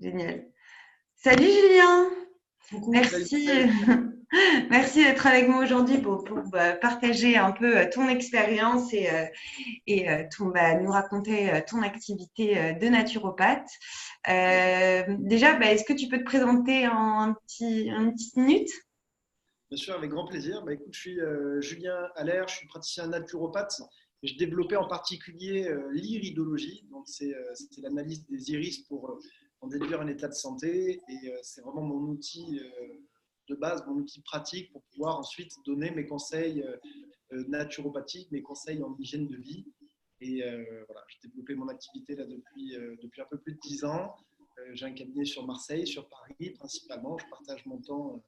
Génial. Salut Julien, Coucou, salut merci, Michel. merci d'être avec moi aujourd'hui pour partager un peu ton expérience et nous raconter ton activité de naturopathe. Déjà, est-ce que tu peux te présenter en une petite minute? Bien sûr, avec grand plaisir. Écoute, je suis Julien Allaire, je suis praticien naturopathe et je développais en particulier l'iridologie. Donc, c'est l'analyse des iris pour en déduire un état de santé et c'est vraiment mon outil de base, mon outil pratique pour pouvoir ensuite donner mes conseils naturopathiques, mes conseils en hygiène de vie. Et voilà, j'ai développé mon activité là depuis un peu plus de 10 ans. J'ai un cabinet sur Marseille, sur Paris principalement. Je partage mon temps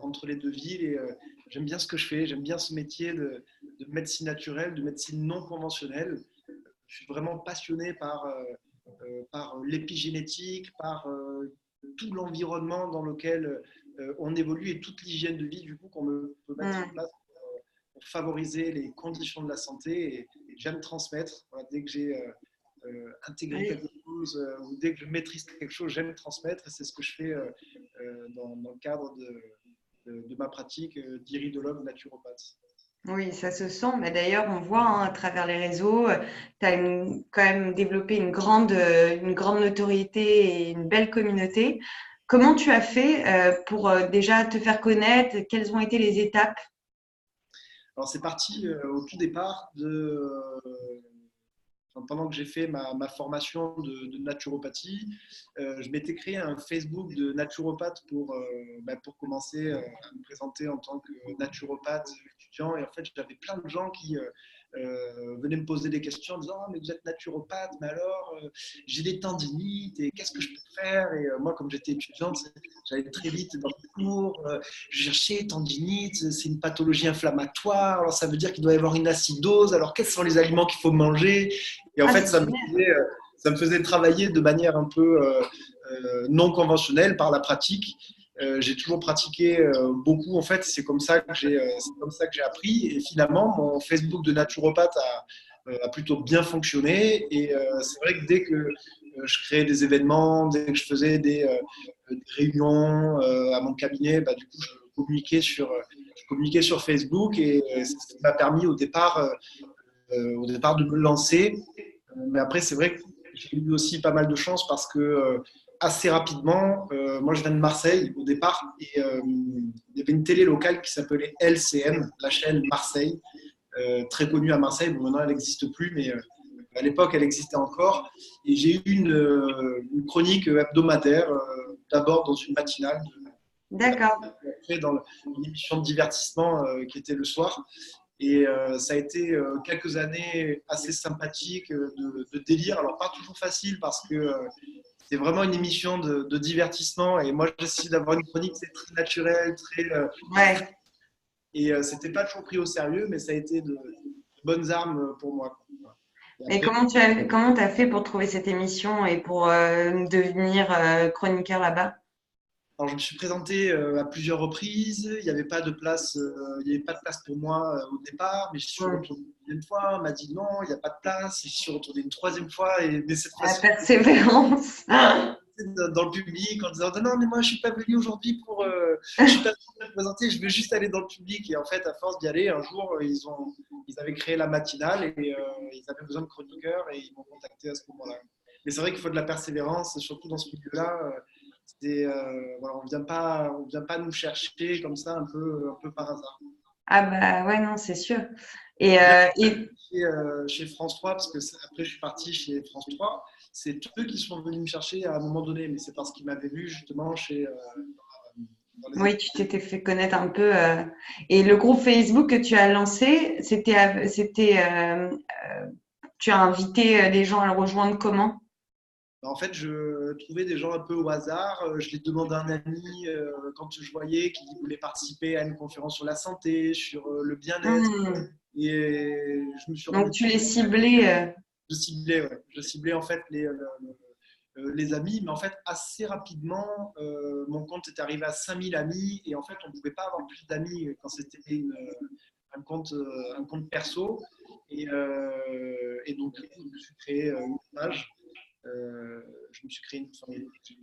entre les deux villes et j'aime bien ce que je fais. J'aime bien ce métier de médecine naturelle, de médecine non conventionnelle. Je suis vraiment passionné par l'épigénétique, par tout l'environnement dans lequel on évolue et toute l'hygiène de vie du coup qu'on peut mettre en Hmm. place pour favoriser les conditions de la santé. Et j'aime transmettre. Voilà, dès que j'ai intégrer Oui. quelque chose ou dès que je maîtrise quelque chose, j'aime transmettre et c'est ce que je fais dans le cadre de ma pratique d'iridologue naturopathe. Oui, ça se sent. Mais d'ailleurs, on voit hein, à travers les réseaux, tu as quand même développé une grande notoriété et une belle communauté. Comment tu as fait pour déjà te faire connaître? Quelles ont été les étapes? Alors c'est parti au tout départ pendant que j'ai fait ma formation de naturopathie, je m'étais créé un Facebook de naturopathe pour commencer à me présenter en tant que naturopathe étudiant. Et en fait, j'avais plein de gens qui venaient me poser des questions en disant «Ah, mais vous êtes naturopathe, mais alors j'ai des tendinites et qu'est-ce que je peux faire?» Et moi, comme j'étais étudiant, j'allais très vite dans les cours, je cherchais tendinite, c'est une pathologie inflammatoire, alors ça veut dire qu'il doit y avoir une acidose, alors quels sont les aliments qu'il faut manger? Et en Ah, fait, c'est génial. ça me faisait travailler de manière un peu non conventionnelle par la pratique. J'ai toujours pratiqué beaucoup en fait. C'est comme ça que j'ai appris. Et finalement, mon Facebook de naturopathe a plutôt bien fonctionné. Et c'est vrai que dès que je créais des événements, dès que je faisais des réunions à mon cabinet, du coup, je communiquais sur Facebook et c'est ce qui m'a permis au départ de me lancer. Mais après, c'est vrai que j'ai eu aussi pas mal de chance parce que assez rapidement, moi je viens de Marseille au départ, et il y avait une télé locale qui s'appelait LCM, la chaîne Marseille, très connue à Marseille. Bon, maintenant elle n'existe plus, mais à l'époque elle existait encore. Et j'ai eu une chronique hebdomadaire, d'abord dans une matinale, D'accord. après dans une émission de divertissement qui était le soir. Et ça a été quelques années assez sympathiques de délire. Alors, pas toujours facile parce que c'est vraiment une émission de divertissement. Et moi, j'essaie d'avoir une chronique c'est très naturelle, Ouais. et c'était pas toujours pris au sérieux, mais ça a été de bonnes armes pour moi. Voilà. Et Et après, comment t'as fait pour trouver cette émission et pour devenir chroniqueur là-bas? alors, je me suis présenté à plusieurs reprises. Il y avait pas de place pour moi au départ, mais je suis Hmm. retourné une deuxième fois. On m'a dit non, il n'y a pas de place. Et je suis retourné une troisième fois, mais cette La fois-ci, persévérance. dans le public en disant non, mais moi je suis pas venu aujourd'hui je suis pas venu pour me présenter, je veux juste aller dans le public. Et en fait, à force d'y aller, un jour, ils avaient créé la matinale et ils avaient besoin de chroniqueurs et ils m'ont contacté à ce moment-là. Mais c'est vrai qu'il faut de la persévérance, surtout dans ce milieu-là. Voilà, on vient pas nous chercher comme ça un peu par hasard. Ah bah ouais, non, c'est sûr. Et, Bien euh, et chez France 3, parce que après je suis parti chez France 3, c'est eux qui sont venus me chercher à un moment donné, mais c'est parce qu'ils m'avaient vu justement dans les oui, émissions. tu t'étais fait connaître un peu. Et le groupe Facebook que tu as lancé, tu as invité les gens à le rejoindre comment? En fait, je trouvais des gens un peu au hasard. Je les demandais à un ami quand je voyais qu'il voulait participer à une conférence sur la santé, sur le bien-être. Hmm. Et je me suis Donc rendu tu compte les qu'en fait, ciblais. je ciblais en fait les amis, mais en fait, assez rapidement, mon compte est arrivé à 5000 amis et en fait, on ne pouvait pas avoir plus d'amis quand c'était un compte perso. Et donc, du coup, je me suis créé une page je me suis créé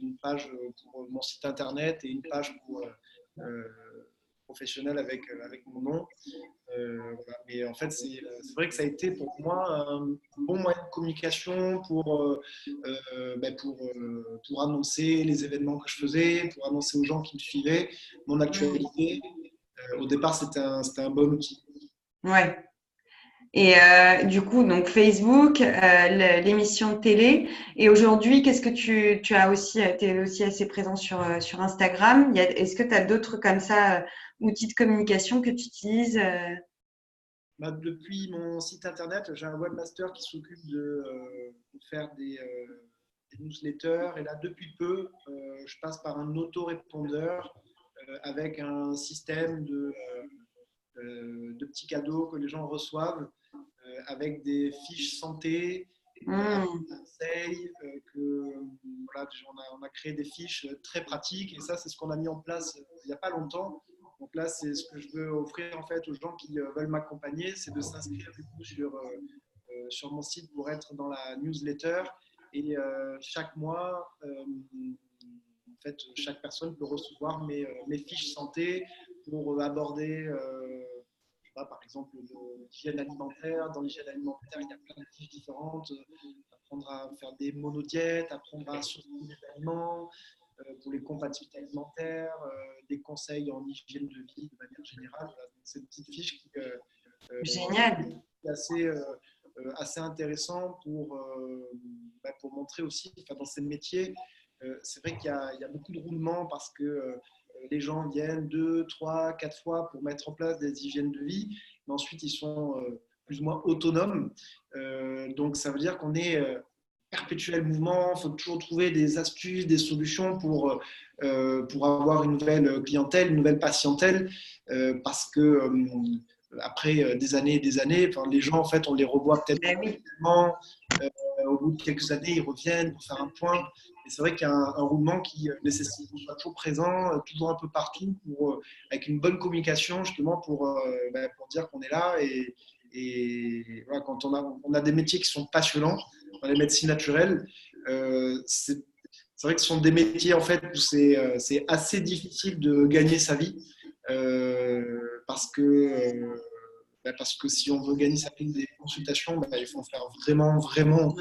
une page pour mon site internet et une page pour professionnelle avec mon nom. Voilà. Mais en fait, c'est vrai que ça a été pour moi un bon moyen de communication pour annoncer les événements que je faisais, pour annoncer aux gens qui me suivaient mon actualité. Au départ, c'était un bon outil. Ouais. Et du coup, donc Facebook, l'émission de télé. Et aujourd'hui, qu'est-ce que tu as aussi, t'es aussi assez présent sur Instagram. Est-ce que tu as d'autres comme ça outils de communication que tu utilises Depuis mon site internet, j'ai un webmaster qui s'occupe de faire des newsletters. Et là, depuis peu, je passe par un autorépondeur avec un système de petits cadeaux que les gens reçoivent avec des fiches santé, avec des conseils, voilà, on a créé des fiches très pratiques et ça, c'est ce qu'on a mis en place il n'y a pas longtemps. Donc là, c'est ce que je veux offrir en fait aux gens qui veulent m'accompagner, c'est de s'inscrire du coup sur mon site pour être dans la newsletter et chaque mois, en fait, chaque personne peut recevoir mes fiches santé pour aborder par exemple, l'hygiène alimentaire. Dans l'hygiène alimentaire, il y a plein de fiches différentes. Apprendre à faire des monodiètes, apprendre à sourcer des aliments pour les compatibilités alimentaires, des conseils en hygiène de vie de manière générale. Voilà. C'est une petite fiche qui Génial. est assez intéressant pour montrer aussi, enfin, dans ces métiers, c'est vrai qu'il y a beaucoup de roulements parce que les gens viennent 2, 3, 4 fois pour mettre en place des hygiènes de vie, mais ensuite ils sont plus ou moins autonomes. Donc ça veut dire qu'on est perpétuel mouvement, il faut toujours trouver des astuces, des solutions pour avoir une nouvelle clientèle, une nouvelle patientèle, parce que après des années et des années, enfin, les gens, en fait, on les revoit peut-être Oui. au bout de quelques années, ils reviennent pour faire un point. Et c'est vrai qu'il y a un roulement qui nécessite qu'on soit toujours présent, toujours un peu partout, avec une bonne communication, justement, pour dire qu'on est là. Et voilà, quand on a des métiers qui sont passionnants, dans les médecines naturelles, c'est vrai que ce sont des métiers en fait, où c'est assez difficile de gagner sa vie. Parce que si on veut gagner sa vie des consultations, il faut en faire vraiment, vraiment,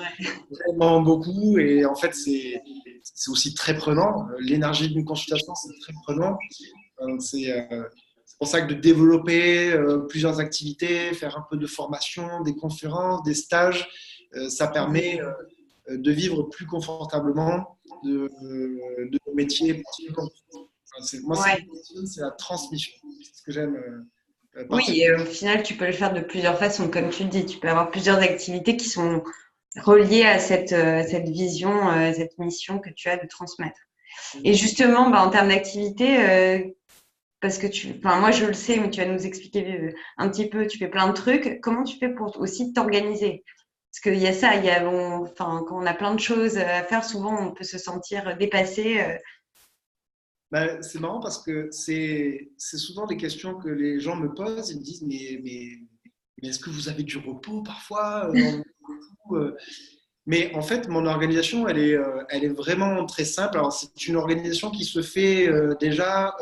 vraiment beaucoup. Et en fait, c'est aussi très prenant. L'énergie d'une consultation, c'est très prenant. C'est pour ça que de développer plusieurs activités, faire un peu de formation, des conférences, des stages, ça permet de vivre plus confortablement de nos métiers. Moi, c'est la transmission. C'est ce que j'aime. Oui, et au final, tu peux le faire de plusieurs façons. Comme tu le dis, tu peux avoir plusieurs activités qui sont reliées à cette vision, cette mission que tu as de transmettre. Et justement, en termes d'activité, parce que moi je le sais, mais tu vas nous expliquer un petit peu, tu fais plein de trucs. Comment tu fais pour aussi t'organiser? Parce qu'il y a ça, quand on a plein de choses à faire, souvent on peut se sentir dépassé. C'est marrant parce que c'est souvent des questions que les gens me posent. Ils me disent mais est-ce que vous avez du repos parfois Mais en fait, mon organisation, elle est vraiment très simple. Alors, c'est une organisation qui se fait déjà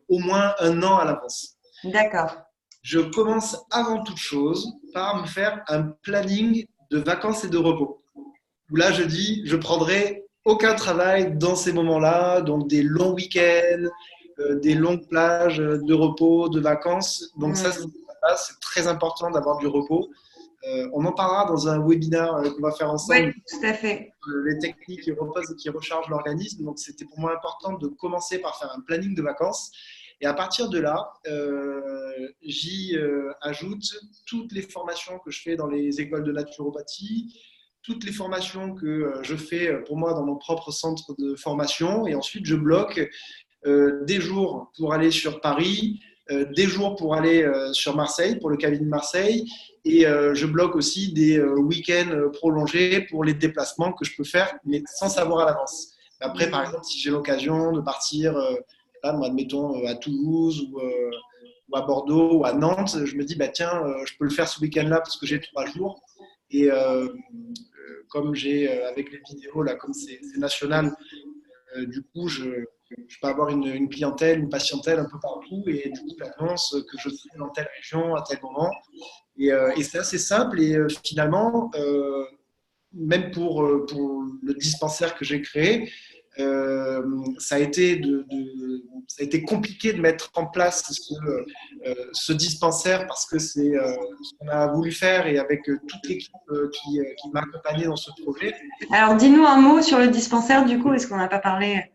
au moins un an à l'avance. D'accord. Je commence avant toute chose par me faire un planning de vacances et de repos. Où là, je dis, je prendrai aucun travail dans ces moments-là, donc des longs week-ends, des longues plages de repos, de vacances. Donc ça, c'est très important d'avoir du repos. On en parlera dans un webinaire qu'on va faire ensemble. Oui, tout à fait. Les techniques qui reposent et qui rechargent l'organisme. Donc c'était pour moi important de commencer par faire un planning de vacances. Et à partir de là, j'y ajoute toutes les formations que je fais dans les écoles de naturopathie, toutes les formations que je fais pour moi dans mon propre centre de formation. Et ensuite, je bloque des jours pour aller sur Paris, des jours pour aller sur Marseille, pour le cabinet de Marseille. Et je bloque aussi des week-ends prolongés pour les déplacements que je peux faire, mais sans savoir à l'avance. Après, par exemple, si j'ai l'occasion de partir, admettons, à Toulouse ou à Bordeaux ou à Nantes, je me dis, tiens, je peux le faire ce week-end-là parce que j'ai 3 jours. Et comme j'ai, avec les vidéos, là, comme c'est national, du coup, je peux avoir une clientèle, une patientèle un peu partout. Et du coup, j'annonce que je serai dans telle région à tel moment. Et c'est assez simple. Et finalement, même pour le dispensaire que j'ai créé, ça a été ça a été compliqué de mettre en place ce dispensaire parce que c'est ce qu'on a voulu faire et avec toute l'équipe qui m'a accompagné dans ce projet. Alors, dis-nous un mot sur le dispensaire, du coup, est-ce qu'on n'a pas parlé?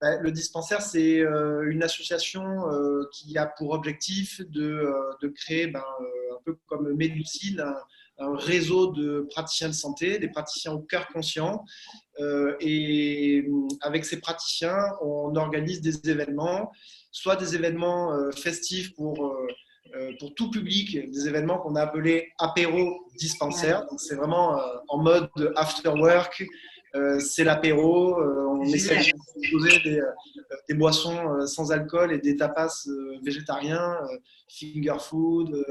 Le dispensaire, c'est une association qui a pour objectif de créer, un peu comme Médecine, un réseau de praticiens de santé, des praticiens au cœur conscient. Et avec ces praticiens, on organise des événements, soit des événements festifs pour tout public, des événements qu'on a appelés apéro dispensaire. Donc, c'est vraiment en mode after work. C'est l'apéro, on essaie de proposer des boissons sans alcool et des tapas végétariens, finger food,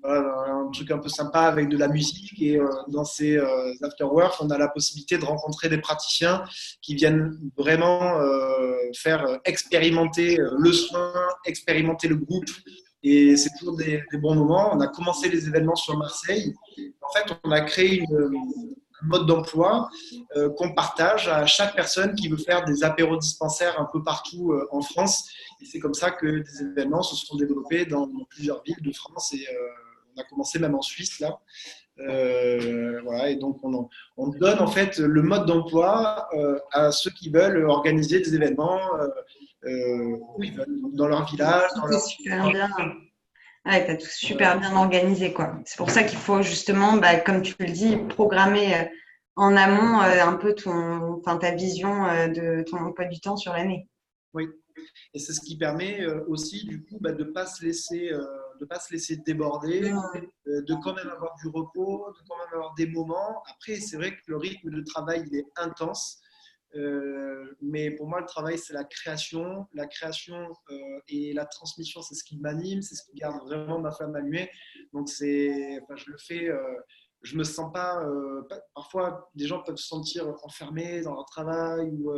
voilà, un truc un peu sympa avec de la musique. Et dans ces after-work, on a la possibilité de rencontrer des praticiens qui viennent vraiment faire expérimenter le soin, expérimenter le groupe. Et c'est toujours des bons moments. On a commencé les événements sur Marseille. En fait, on a créé un mode d'emploi qu'on partage à chaque personne qui veut faire des apéros dispensaires un peu partout en France. Et c'est comme ça que des événements se sont développés dans plusieurs villes de France et on a commencé même en Suisse là. Voilà, et donc on donne en fait le mode d'emploi à ceux qui veulent organiser des événements où ils veulent, dans leur village, dans C'est leur... super bien. Ouais, tu as tout super bien organisé, quoi. C'est pour ça qu'il faut justement, comme tu le dis, programmer en amont un peu ta vision de ton emploi du temps sur l'année. Oui. Et c'est ce qui permet aussi, du coup, de ne pas se laisser, déborder, de quand même avoir du repos, de quand même avoir des moments. Après, c'est vrai que le rythme de travail, il est intense. Mais pour moi, le travail, c'est la création. La création et la transmission, c'est ce qui m'anime, c'est ce qui garde vraiment ma flamme allumée. Donc, je le fais. Je me sens pas. Parfois, des gens peuvent se sentir enfermés dans leur travail ou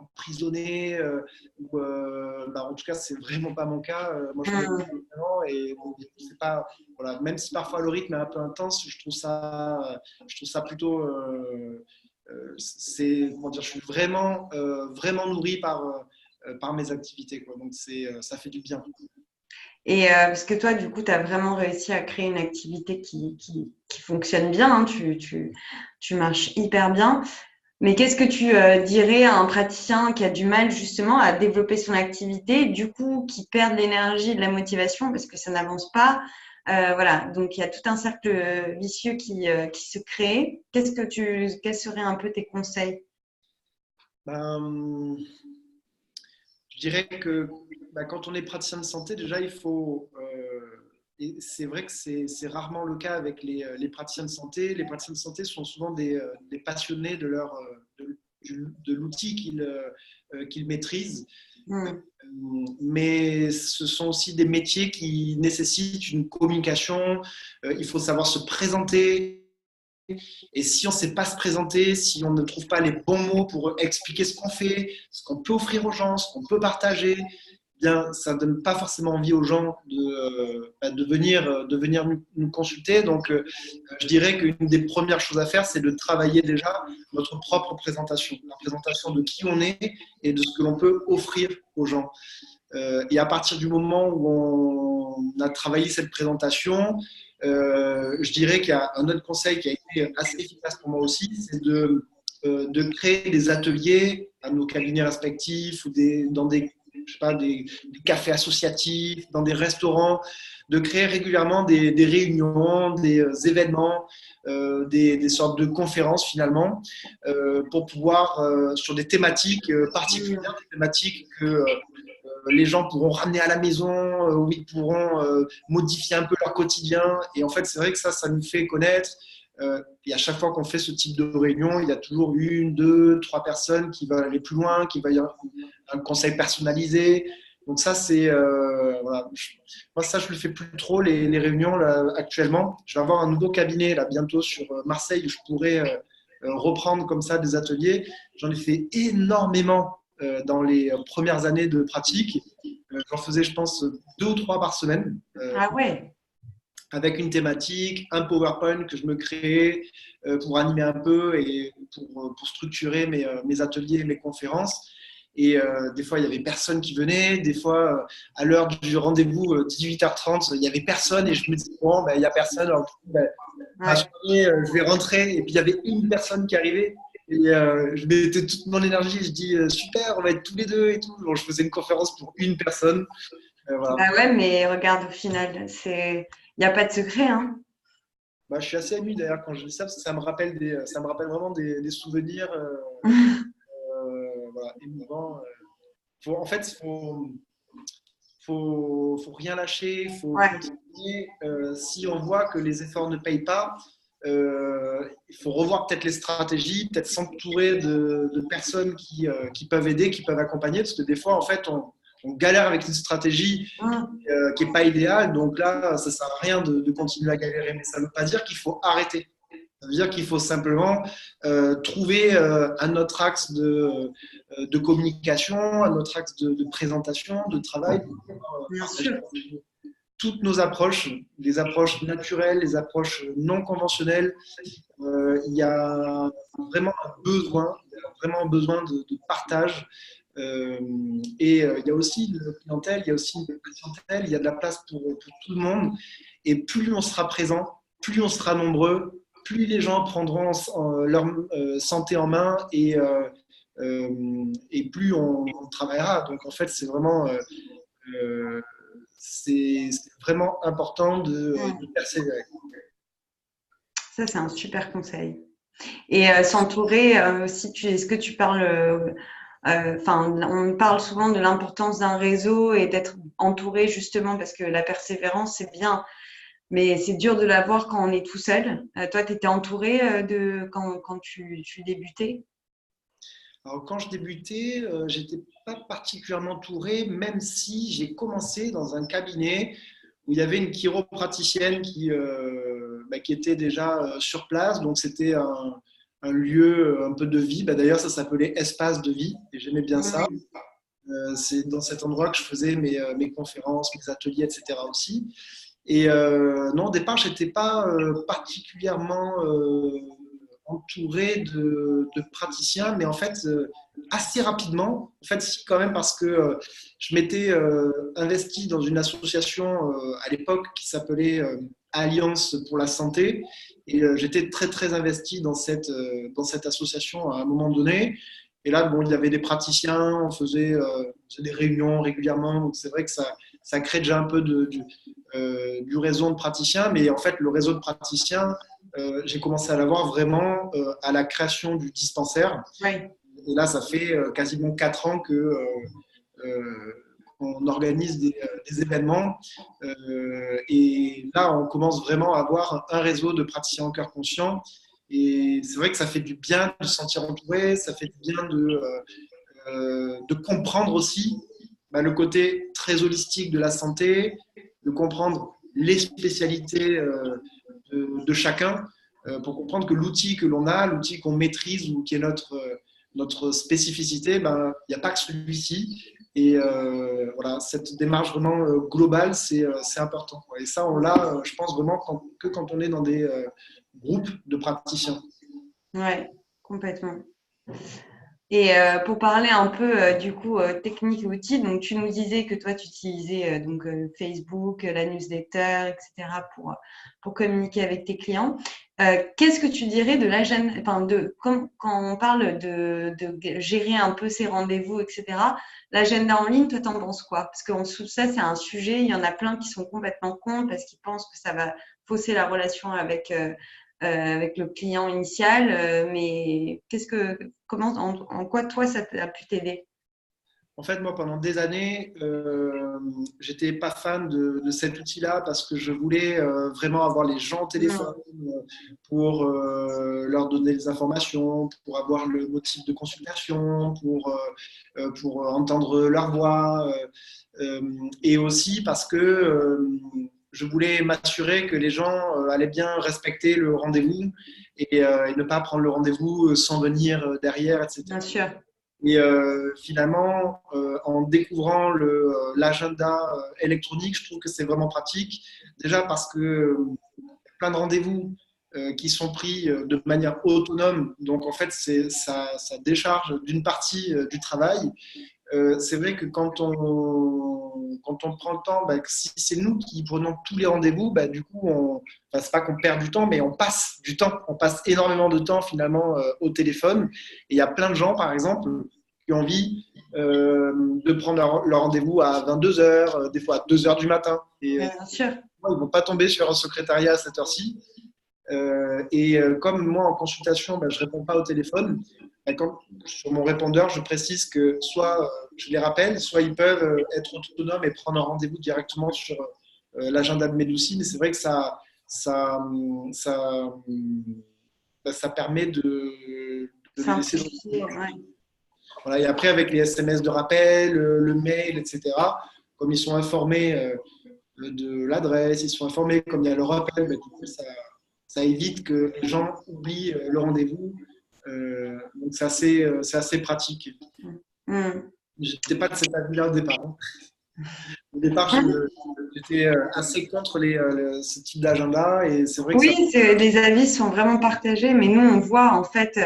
emprisonnés. En tout cas, c'est vraiment pas mon cas. Moi, je fais vraiment et bon, c'est pas. Voilà, même si parfois le rythme est un peu intense, je trouve ça plutôt. Comment dire, je suis vraiment, vraiment nourri par mes activités, quoi. Donc, ça fait du bien. Et parce que toi, du coup, tu as vraiment réussi à créer une activité qui fonctionne bien, hein. Tu marches hyper bien. Mais qu'est-ce que tu dirais à un praticien qui a du mal justement à développer son activité, du coup, qui perd de l'énergie et de la motivation parce que ça n'avance pas? Voilà, donc il y a tout un cercle vicieux qui se crée. Quels seraient un peu tes conseils? Ben, je dirais que quand on est praticien de santé, déjà, il faut. Et c'est vrai que c'est rarement le cas avec les praticiens de santé. Les praticiens de santé sont souvent des passionnés de l'outil qu'ils maîtrisent. Mais ce sont aussi des métiers qui nécessitent une communication. Il faut savoir se présenter. Et si on ne sait pas se présenter, si on ne trouve pas les bons mots pour expliquer ce qu'on fait, ce qu'on peut offrir aux gens, ce qu'on peut partager, eh bien, ça ne donne pas forcément envie aux gens de venir nous consulter. Donc, je dirais qu'une des premières choses à faire, c'est de travailler déjà notre propre présentation, la présentation de qui on est et de ce que l'on peut offrir aux gens. Et à partir du moment où on a travaillé cette présentation, je dirais qu'il y a un autre conseil qui a été assez efficace pour moi aussi, c'est de créer des ateliers à nos cabinets respectifs ou dans je sais pas, des cafés associatifs, dans des restaurants, de créer régulièrement des réunions, des événements, des sortes de conférences finalement, pour pouvoir, sur des thématiques particulières, des thématiques que les gens pourront ramener à la maison, où ils pourront modifier un peu leur quotidien. Et en fait, c'est vrai que ça nous fait connaître. Et à chaque fois qu'on fait ce type de réunion, il y a toujours une, deux, trois personnes qui veulent aller plus loin, qui veulent un conseil personnalisé. Donc ça, c'est voilà. Moi, ça, je le fais plus trop les réunions là, actuellement. Je vais avoir un nouveau cabinet là bientôt sur Marseille où je pourrais reprendre comme ça des ateliers. J'en ai fait énormément dans les premières années de pratique. J'en faisais, je pense, 2 ou 3 par semaine. Ah ouais. Avec une thématique, un PowerPoint que je me créais pour animer un peu et pour structurer mes ateliers et mes conférences. Et des fois, il n'y avait personne qui venait. Des fois, à l'heure du rendez-vous, 18h30, il n'y avait personne. Et je me disais, bon, ben, il n'y a personne. Alors, ben, ma Ouais. soirée, je vais rentrer. Et puis, il y avait une personne qui arrivait. Et je mettais toute mon énergie. Je dis, super, on va être tous les deux et tout. Donc, je faisais une conférence pour une personne. Voilà. Bah ouais, mais regarde, au final, il n'y a pas de secret, hein. Bah, je suis assez ému d'ailleurs quand je dis ça, parce que ça me rappelle vraiment des souvenirs voilà, émouvants. En fait, faut rien lâcher, il faut Ouais, continuer. Si on voit que les efforts ne payent pas, il faut revoir peut-être les stratégies, peut-être s'entourer de personnes qui peuvent aider, qui peuvent accompagner, parce que des fois, en fait, on galère avec une stratégie mmh, qui n'est pas idéale, donc là, ça ne sert à rien de continuer à galérer. Mais ça ne veut pas dire qu'il faut arrêter. Ça veut dire qu'il faut simplement trouver un autre axe de communication, un autre axe de présentation, de travail, pour pouvoir bien partager sûr. toutes nos approches, les approches naturelles, les approches non conventionnelles. Il y a vraiment un besoin, de partage. Il y a aussi une clientèle, il y a aussi une patientèle, il y a de la place pour tout le monde. Et plus on sera présent, plus on sera nombreux, plus les gens prendront leur santé en main et plus on travaillera. Donc en fait, euh, c'est vraiment important de Mmh. persévérer. Ça, c'est un super conseil. Et s'entourer, si est-ce que tu parles, enfin, on parle souvent de l'importance d'un réseau et d'être entouré justement parce que la persévérance, c'est bien, mais c'est dur de l'avoir quand on est tout seul. Toi, tu étais entouré quand tu débutais? Alors, quand je débutais, j'étais pas particulièrement entouré, même si j'ai commencé dans un cabinet où il y avait une chiropraticienne qui était déjà sur place. Donc, c'était un lieu un peu de vie. Bah, d'ailleurs, ça s'appelait Espace de vie et j'aimais bien ça. Oui. C'est dans cet endroit que je faisais mes conférences, mes ateliers, etc. aussi. Et non, au départ, je n'étais pas particulièrement entouré de praticiens, mais en fait, assez rapidement, en fait, si, quand même, parce que je m'étais investi dans une association à l'époque qui s'appelait Alliance pour la santé, et j'étais très, très investi dans cette association à un moment donné. Et là, bon, il y avait des praticiens, on faisait des réunions régulièrement, donc c'est vrai que ça crée déjà un peu du réseau de praticiens, mais en fait, le réseau de praticiens, j'ai commencé à l'avoir vraiment à la création du dispensaire. Oui. Et là, ça fait quasiment 4 ans qu'on organise des événements. Et là, on commence vraiment à avoir un réseau de praticiens en cœur conscient. Et c'est vrai que ça fait du bien de se sentir entouré, ça fait du bien de comprendre aussi bah, le côté très holistique de la santé, de comprendre les spécialités de chacun, pour comprendre que l'outil que l'on a, l'outil qu'on maîtrise ou qui est notre spécificité, ben, il n'y a pas que celui-ci. Et voilà, cette démarche vraiment globale, c'est important, quoi. Et ça, on l'a, je pense, vraiment que quand on est dans des groupes de praticiens. Ouais, complètement. Et pour parler un peu du coup technique et outils, donc tu nous disais que toi tu utilisais donc Facebook, la newsletter, etc. pour communiquer avec tes clients. Qu'est-ce que tu dirais de l'agenda, enfin quand on parle de gérer un peu ses rendez-vous, etc. L'agenda en ligne, toi t'en penses quoi? Parce que ça c'est un sujet, il y en a plein qui sont complètement contre parce qu'ils pensent que ça va fausser la relation avec le client initial, mais comment, en quoi toi ça a pu t'aider? En fait, moi, pendant des années, j'étais pas fan de cet outil-là parce que je voulais vraiment avoir les gens au téléphone pour leur donner des informations, pour avoir le motif de consultation, pour entendre leur voix, et aussi parce que je voulais m'assurer que les gens allaient bien respecter le rendez-vous et ne pas prendre le rendez-vous sans venir derrière, etc. Bien sûr. Et finalement, en découvrant l'agenda électronique, je trouve que c'est vraiment pratique. Déjà parce que plein de rendez-vous qui sont pris de manière autonome. Donc, en fait, ça décharge d'une partie du travail. C'est vrai que quand on prend le temps, bah, que si c'est nous qui prenons tous les rendez-vous, bah, du coup, enfin, c'est pas qu'on perd du temps, mais on passe du temps. On passe énormément de temps finalement au téléphone. Et il y a plein de gens, par exemple, qui ont envie de prendre leur rendez-vous à 22 heures, des fois à 2 heures du matin. Et Bien sûr. ils ne vont pas tomber sur un secrétariat à cette heure-ci. Comme moi, en consultation, ben, je ne réponds pas au téléphone, ben, sur mon répondeur, je précise que soit je les rappelle, soit ils peuvent être autonomes et prendre un rendez-vous directement sur l'agenda de Medouci. Mais c'est vrai que ça, ben, ça permet de les laisser. Simplifier, ouais. Voilà, et après, avec les SMS de rappel, le mail, etc., comme ils sont informés de l'adresse, ils sont informés comme il y a le rappel, ben, du coup, ça évite que les gens oublient le rendez-vous. Donc, c'est assez pratique. Mm. Je n'étais pas de cet avis-là au départ. Hein. Au départ, j'étais assez contre ce type d'agenda et c'est vrai que ça. Oui, les avis sont vraiment partagés, mais nous, on voit en fait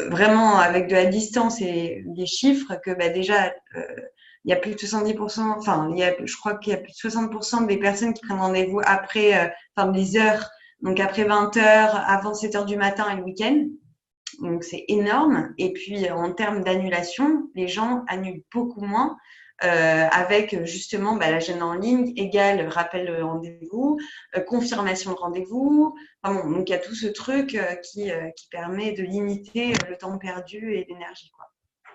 vraiment avec de la distance et des chiffres que bah, déjà, il y a plus de 70%, enfin, je crois qu'il y a plus de 60% des personnes qui prennent rendez-vous après, enfin, des heures, donc après 20 heures, avant 7 heures du matin et le week-end. Donc, c'est énorme. Et puis, en termes d'annulation, les gens annulent beaucoup moins. Avec justement bah, l'agenda en ligne égale rappel de rendez-vous, confirmation de rendez-vous. Enfin, bon, donc il y a tout ce truc qui permet de limiter le temps perdu et l'énergie, quoi.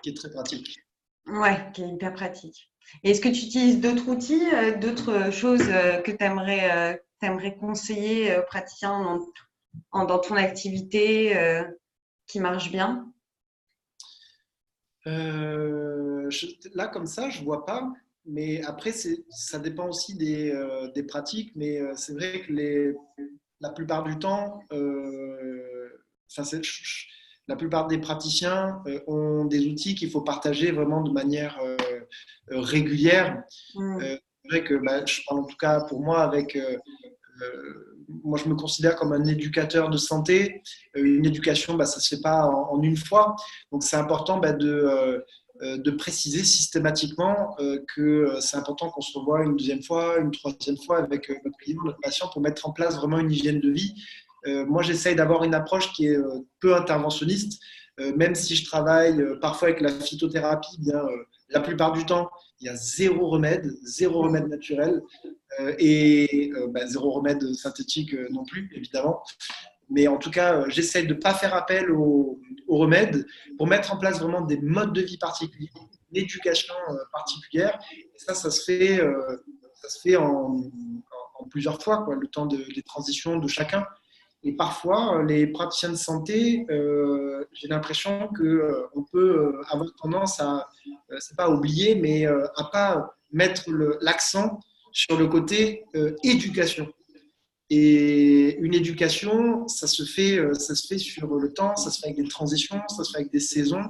Qui est très pratique. Ouais, qui est hyper pratique. Et est-ce que tu utilises d'autres outils, d'autres choses que tu aimerais conseiller aux praticiens dans ton activité qui marche bien? Là, comme ça, je ne vois pas. Mais après, ça dépend aussi des pratiques. Mais c'est vrai que la plupart du temps, enfin, la plupart des praticiens ont des outils qu'il faut partager vraiment de manière régulière. Mm. C'est vrai que bah, je parle en tout cas pour moi moi, je me considère comme un éducateur de santé. Une éducation, bah, ça ne se fait pas en une fois. Donc, c'est important bah, de préciser systématiquement que c'est important qu'on se revoie une deuxième fois, une troisième fois avec notre client, notre patient, pour mettre en place vraiment une hygiène de vie. Moi, j'essaye d'avoir une approche qui est peu interventionniste, même si je travaille parfois avec la phytothérapie, eh bien, la plupart du temps, il y a zéro remède naturel et bah, zéro remède synthétique non plus, évidemment. Mais en tout cas, j'essaye de ne pas faire appel aux remèdes pour mettre en place vraiment des modes de vie particuliers, une éducation particulière. Et ça se fait en plusieurs fois, quoi, le temps des transitions de chacun. Et parfois, les praticiens de santé, j'ai l'impression qu'on peut avoir tendance à, c'est pas oublier, mais à pas mettre l'accent sur le côté éducation. Et une éducation, ça se fait sur le temps, ça se fait avec des transitions, ça se fait avec des saisons.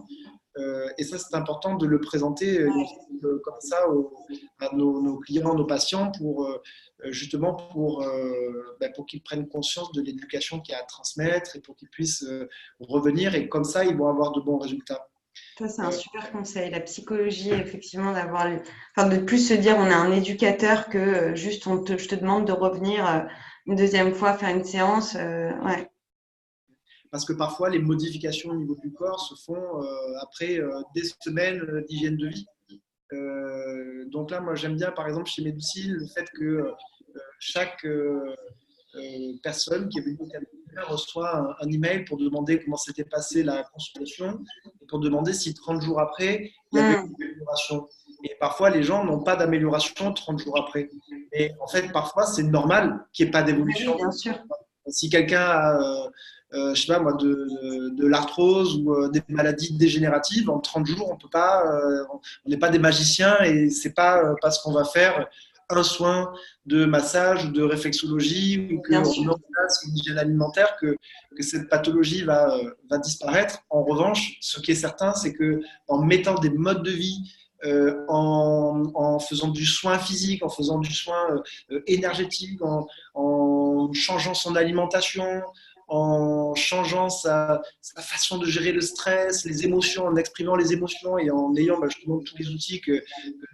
Et ça, c'est important de le présenter comme ça à nos clients, nos patients, justement pour qu'ils prennent conscience de l'éducation qu'il y a à transmettre et pour qu'ils puissent revenir. Et comme ça, ils vont avoir de bons résultats. Ça, c'est un super conseil. La psychologie, effectivement, enfin, de plus se dire on est un éducateur que juste je te demande de revenir une deuxième fois faire une séance. Ouais. Parce que parfois, les modifications au niveau du corps se font après des semaines d'hygiène de vie. Donc là, moi, j'aime bien, par exemple, chez Medoucil, le fait que chaque personne qui est venue au cabinet reçoit un email pour demander comment s'était passée la consultation. Et pour demander si 30 jours après, il y avait une amélioration. Et parfois, les gens n'ont pas d'amélioration 30 jours après. Et en fait, parfois, c'est normal qu'il n'y ait pas Oui, d'évolution. bien sûr. Si quelqu'un a, je sais pas moi, de l'arthrose ou des maladies dégénératives, en 30 jours, on peut pas, on n'est pas des magiciens et c'est pas parce qu'on va faire un soin de massage ou de réflexologie ou Bien qu'on met sûr. en place une hygiène alimentaire que cette pathologie va disparaître. En revanche, ce qui est certain, c'est que en mettant des modes de vie, en faisant du soin physique, en faisant du soin énergétique, en changeant son alimentation, en changeant sa façon de gérer le stress, les émotions, en exprimant les émotions et en ayant justement tous les outils que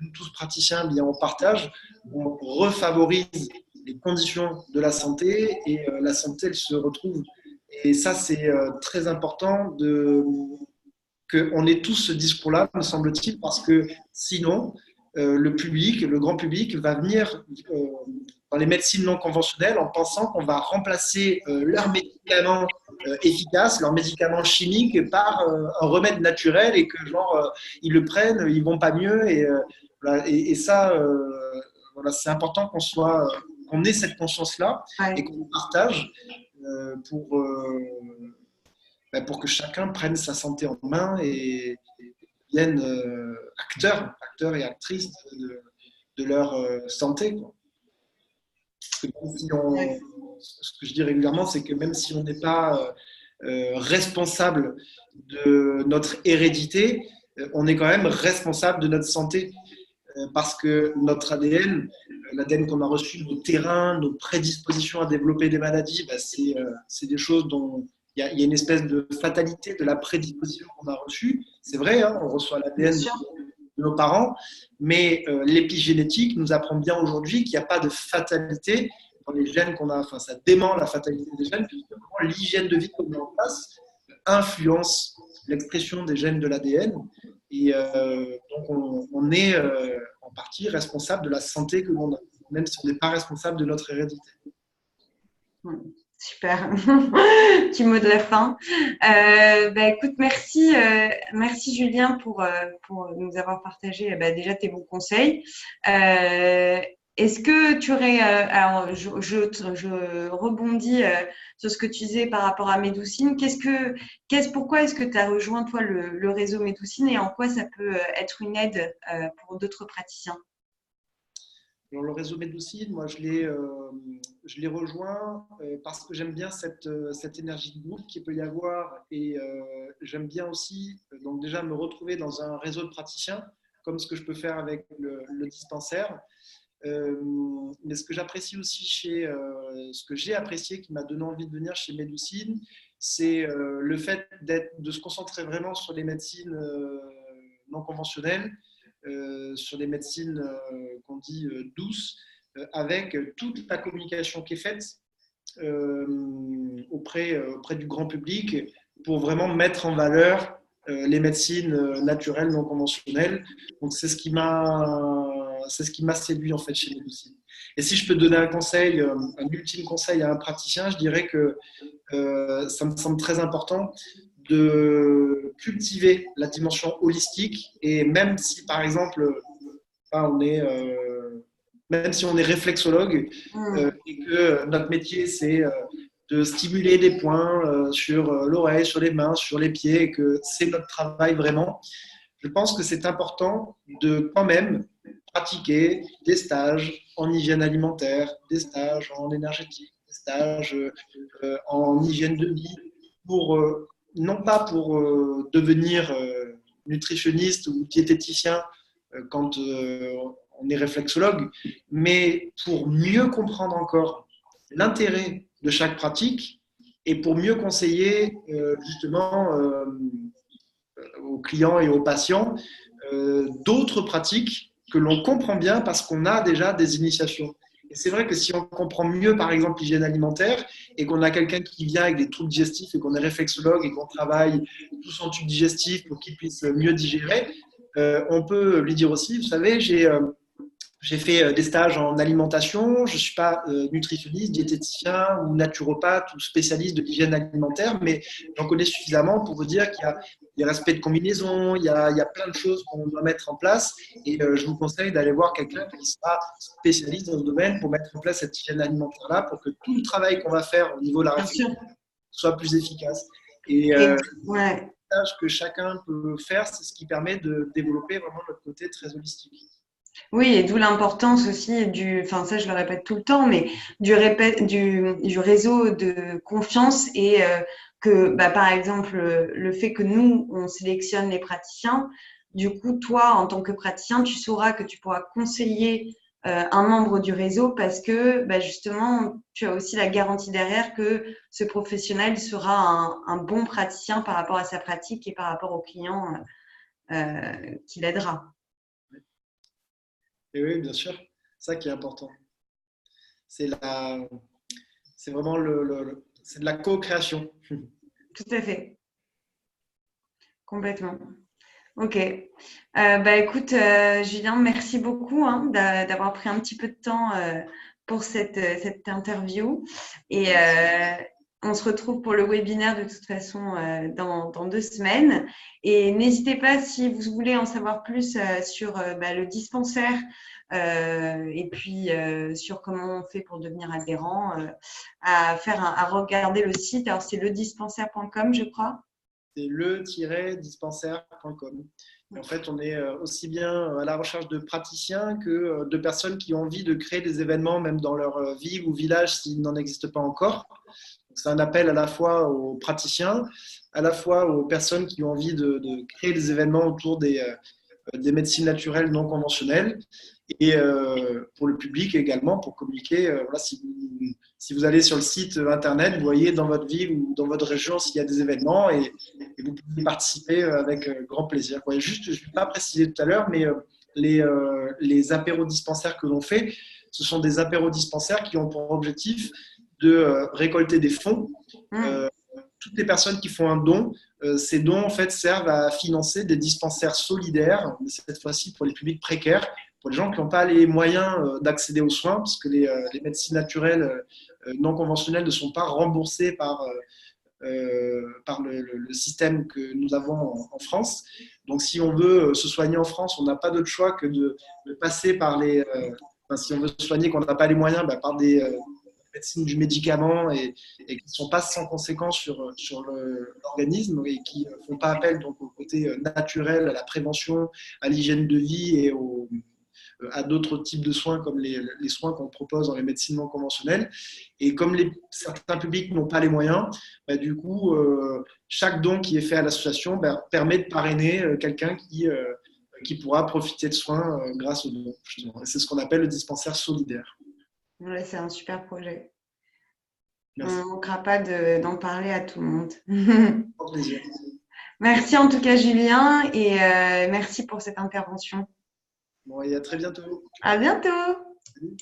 nous tous praticiens bien, on partage, on refavorise les conditions de la santé et la santé, elle se retrouve. Et ça, c'est très important qu'on ait tous ce discours-là, me semble-t-il, parce que sinon, le public, le grand public, va venir dans les médecines non conventionnelles en pensant qu'on va remplacer leurs médicaments efficaces, leurs médicaments chimiques par un remède naturel et que genre ils le prennent, ils vont pas mieux et, voilà, et ça, voilà, c'est important qu'on ait cette conscience-là Ouais. et qu'on partage euh, pour, euh, pour que chacun prenne sa santé en main et devienne acteurs et actrices de leur santé, quoi. Parce que même si ce que je dis régulièrement, c'est que même si on n'est pas responsable de notre hérédité, on est quand même responsable de notre santé. Parce que notre ADN, l'ADN qu'on a reçu, nos terrains, nos prédispositions à développer des maladies, bah, c'est des choses dont il y a une espèce de fatalité de la prédisposition qu'on a reçue. C'est vrai, hein, on reçoit Bien l'ADN sûr. de nos parents, mais l'épigénétique nous apprend bien aujourd'hui qu'il n'y a pas de fatalité dans les gènes qu'on a. Enfin, ça dément la fatalité des gènes, puisque l'hygiène de vie qu'on met en place influence l'expression des gènes de l'ADN. Et donc, on est en partie responsable de la santé que l'on a, même si on n'est pas responsable de notre hérédité. Super. Petit mot de la fin. Bah, écoute, merci Julien pour nous avoir partagé déjà tes bons conseils. Est-ce que tu aurais, alors je rebondis sur ce que tu disais par rapport à Médoucine. Pourquoi est-ce que tu as rejoint toi le réseau Médoucine et en quoi ça peut être une aide pour d'autres praticiens? Alors, le réseau Médoucine, moi, je l'ai rejoint parce que j'aime bien cette énergie de groupe qu'il peut y avoir et j'aime bien aussi, donc déjà, me retrouver dans un réseau de praticiens, comme ce que je peux faire avec le dispensaire. Mais ce que j'apprécie aussi ce que j'ai apprécié, qui m'a donné envie de venir chez Médoucine, c'est le fait de se concentrer vraiment sur les médecines non conventionnelles, sur les médecines qu'on dit douces, avec toute la communication qui est faite auprès du grand public pour vraiment mettre en valeur les médecines naturelles non conventionnelles. Donc c'est ce qui m'a séduit en fait chez Médoucine. Et si je peux donner un conseil, un ultime conseil à un praticien, je dirais que ça me semble très important de cultiver la dimension holistique et même si par exemple même si on est réflexologue et que notre métier c'est de stimuler des points sur l'oreille, sur les mains, sur les pieds et que c'est notre travail vraiment, je pense que c'est important de quand même pratiquer des stages en hygiène alimentaire, des stages en énergétique, des stages en hygiène de vie pour non pas pour devenir nutritionniste ou diététicien quand on est réflexologue, mais pour mieux comprendre encore l'intérêt de chaque pratique et pour mieux conseiller justement aux clients et aux patients d'autres pratiques que l'on comprend bien parce qu'on a déjà des initiations. Et c'est vrai que si on comprend mieux, par exemple, l'hygiène alimentaire et qu'on a quelqu'un qui vient avec des troubles digestifs et qu'on est réflexologue et qu'on travaille tout son tube digestif pour qu'il puisse mieux digérer, on peut lui dire aussi, vous savez, J'ai fait des stages en alimentation. Je ne suis pas nutritionniste, diététicien ou naturopathe ou spécialiste de l'hygiène alimentaire, mais j'en connais suffisamment pour vous dire qu'il y a des respects de combinaison, il y a plein de choses qu'on doit mettre en place. Et je vous conseille d'aller voir quelqu'un qui sera spécialiste dans ce domaine pour mettre en place cette hygiène alimentaire-là, pour que tout le travail qu'on va faire au niveau de la Bien sûr. réflexion soit plus efficace. Et Et, ouais. le stage que chacun peut faire, c'est ce qui permet de développer vraiment notre côté très holistique. Oui, et d'où l'importance aussi enfin ça je le répète tout le temps, mais du réseau de confiance et que, bah, par exemple, le fait que nous, on sélectionne les praticiens, du coup, toi, en tant que praticien, tu sauras que tu pourras conseiller un membre du réseau parce que, bah, justement, tu as aussi la garantie derrière que ce professionnel sera un bon praticien par rapport à sa pratique et par rapport au client qu'il aidera. Et oui, bien sûr, c'est ça qui est important. C'est la, c'est vraiment c'est de la co-création. Tout à fait. Complètement. Ok. Bah écoute, Julien, merci beaucoup hein, d'avoir pris un petit peu de temps pour cette interview. Et on se retrouve pour le webinaire de toute façon dans 2 semaines. Et n'hésitez pas, si vous voulez en savoir plus sur bah, le dispensaire et puis sur comment on fait pour devenir adhérent, à regarder le site. Alors, c'est ledispensaire.com, je crois. C'est le-dispensaire.com. En fait, on est aussi bien à la recherche de praticiens que de personnes qui ont envie de créer des événements, même dans leur ville ou village s'il n'en existe pas encore. C'est un appel à la fois aux praticiens, à la fois aux personnes qui ont envie de créer des événements autour des médecines naturelles non conventionnelles et pour le public également, pour communiquer. Voilà, si vous allez sur le site internet, vous voyez dans votre ville ou dans votre région s'il y a des événements et vous pouvez participer avec grand plaisir. Ouais, juste, je ne vais pas préciser tout à l'heure, mais les apéros dispensaires que l'on fait, ce sont des apéros dispensaires qui ont pour objectif de récolter des fonds. Toutes les personnes qui font un don, ces dons en fait servent à financer des dispensaires solidaires, mais cette fois-ci pour les publics précaires, pour les gens qui n'ont pas les moyens d'accéder aux soins, parce que les médecines naturelles non conventionnelles ne sont pas remboursées par le système que nous avons en France. Donc, si on veut se soigner en France, on n'a pas d'autre choix que de passer par si on veut se soigner, qu'on n'a pas les moyens, par des médecines du médicament et qui ne sont pas sans conséquences sur l'organisme et qui ne font pas appel donc, au côté naturel, à la prévention, à l'hygiène de vie et à d'autres types de soins comme les soins qu'on propose dans les médecines non conventionnelles. Et comme certains publics n'ont pas les moyens, du coup, chaque don qui est fait à l'association permet de parrainer quelqu'un qui pourra profiter de soins grâce au don. C'est ce qu'on appelle le dispensaire solidaire. Ouais, c'est un super projet. Merci. On ne manquera pas d'en parler à tout le monde. Au plaisir. Merci en tout cas, Julien, et merci pour cette intervention. Bon, et à très bientôt. À bientôt. Salut.